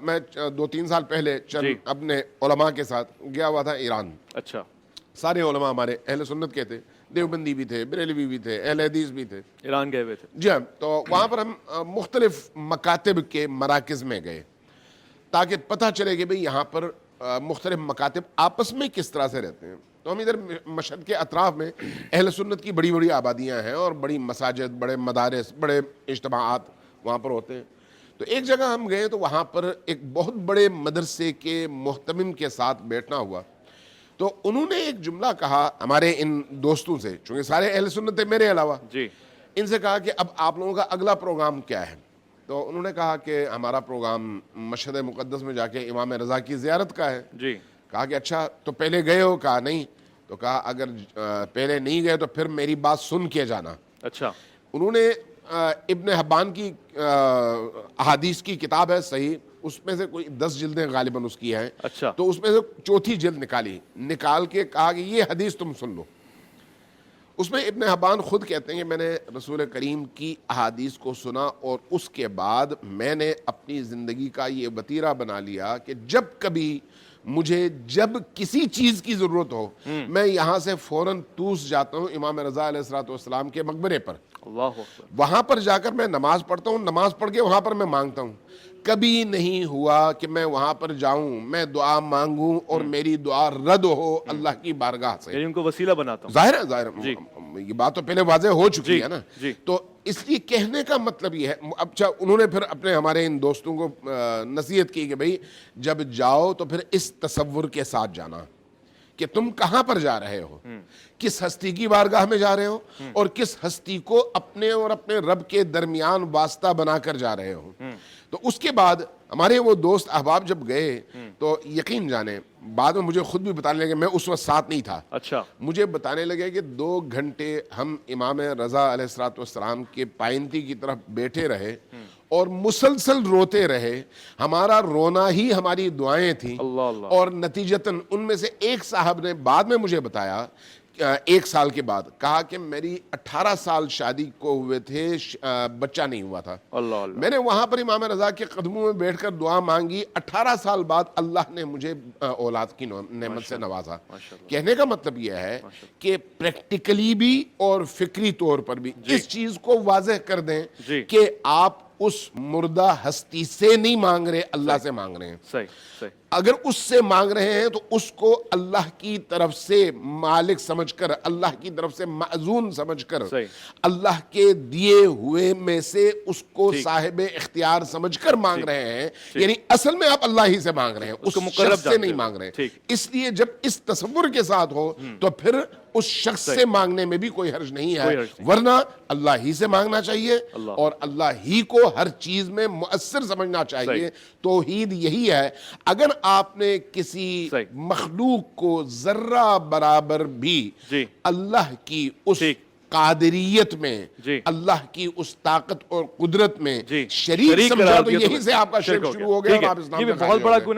میں 2-3 سال پہلے چند اپنے علماء کے ساتھ گیا ہوا تھا ایران. اچھا. سارے علماء ہمارے اہل سنت کے تھے, دیوبندی بھی تھے, بریلوی بھی تھے, اہل حدیث بھی تھے. ایران گئے ہوئے تھے. جی ہاں, تو وہاں پر ہم مختلف مکاتب کے مراکز میں گئے تاکہ پتہ چلے کہ بھئی یہاں پر مختلف مکاتب آپس میں کس طرح سے رہتے ہیں. تو ہم ادھر مشہد کے اطراف میں اہل سنت کی بڑی بڑی آبادیاں ہیں اور بڑی مساجد, بڑے مدارس, بڑے اجتماعات وہاں پر ہوتے ہیں. تو ایک جگہ ہم گئے تو وہاں پر ایک بہت بڑے مدرسے کے محتمم کے ساتھ بیٹھنا ہوا. تو انہوں نے ایک جملہ کہا ہمارے ان دوستوں سے, چونکہ سارے اہل سنت تھے میرے علاوہ, جی. ان سے کہا کہ اب آپ لوگوں کا اگلا پروگرام کیا ہے. تو انہوں نے کہا کہ ہمارا پروگرام مشہد مقدس میں جا کے امام رضا کی زیارت کا ہے. جی. کہا کہ اچھا تو پہلے گئے ہو؟ کہا نہیں. تو کہا اگر پہلے نہیں گئے تو پھر میری بات سن کے جانا. اچھا. انہوں نے ابن حبان کی احادیث کی کتاب ہے صحیح, اس میں سے کوئی 10 جلدیں غالباً اس کی ہیں. اچھا. تو اس میں سے چوتھی جلد نکال کے کہا کہ یہ حدیث تم سن لو. اس میں ابن حبان خود کہتے ہیں کہ میں نے رسول کریم کی احادیث کو سنا اور اس کے بعد میں نے اپنی زندگی کا یہ وتیرہ بنا لیا کہ جب کسی چیز کی ضرورت ہو میں یہاں سے فوراً توس جاتا ہوں امام رضا علیہ الصلوۃ والسلام کے مقبرے پر. اللہ اکبر. وہاں پر جا کر میں نماز پڑھتا ہوں, نماز پڑھ کے وہاں پر میں مانگتا ہوں. کبھی نہیں ہوا کہ میں وہاں پر جاؤں, میں دعا مانگوں اور میری دعا رد ہو اللہ کی بارگاہ سے. یعنی ان کو وسیلہ بناتا ہوں. ظاہر یہ بات تو پہلے واضح ہو چکی ہے نا. تو اس لیے کہنے کا مطلب یہ ہے. اچھا, انہوں نے پھر ہمارے ان دوستوں کو نصیحت کی کہ بھئی جب جاؤ تو پھر اس تصور کے ساتھ جانا کہ تم کہاں پر جا رہے ہو, کس ہستی کی بارگاہ میں جا رہے ہو اور کس ہستی کو اپنے اور اپنے رب کے درمیان واسطہ بنا کر جا رہے ہو. تو اس کے بعد ہمارے وہ دوست احباب جب گئے تو یقین جانے بعد میں مجھے خود بھی بتانے لگے, میں اس وقت ساتھ نہیں تھا. اچھا. مجھے بتانے لگے کہ 2 گھنٹے ہم امام رضا علیہ الصلوۃ والسلام کے پائنتی کی طرف بیٹھے رہے اور مسلسل روتے رہے. ہمارا رونا ہی ہماری دعائیں تھیں. اور نتیجتاً ان میں سے ایک صاحب نے بعد میں مجھے بتایا 1 سال کے بعد, کہا کہ میری 18 سال شادی کو ہوئے تھے, بچہ نہیں ہوا تھا. میں نے وہاں پر امام رضا کے قدموں میں بیٹھ کر دعا مانگی. 18 سال بعد اللہ نے مجھے اولاد کی نعمت سے نوازا. کہنے کا مطلب یہ ہے کہ پریکٹیکلی بھی اور فکری طور پر بھی اس چیز کو واضح کر دیں کہ آپ اس مردہ ہستی سے نہیں مانگ رہے, اللہ سے مانگ رہے ہیں. صحیح. اگر اس سے مانگ رہے ہیں تو اس کو اللہ کی طرف سے مالک سمجھ کر, اللہ کی طرف سے معزون سمجھ کر, اللہ کے دیے ہوئے میں سے اس کو صاحب اختیار سمجھ کر مانگ رہے ہیں. یعنی اصل میں آپ اللہ ہی سے مانگ رہے ہیں, اس شخص سے نہیں مانگ رہے ہیں. اس لیے جب اس تصور کے ساتھ ہو تو پھر اس شخص سے مانگنے میں بھی کوئی حرج نہیں ہے, ورنہ اللہ ہی سے مانگنا چاہیے اور اللہ ہی کو ہر چیز میں مؤثر سمجھنا چاہیے. توحید یہی ہے. اگر آپ نے کسی مخلوق کو ذرہ برابر بھی اللہ کی اس قادریت میں, اللہ کی اس طاقت اور قدرت میں شریک سمجھا تو یہی سے آپ کا شرک شروع ہو گیا اور آپ اسلام کا خارج ہو گئے.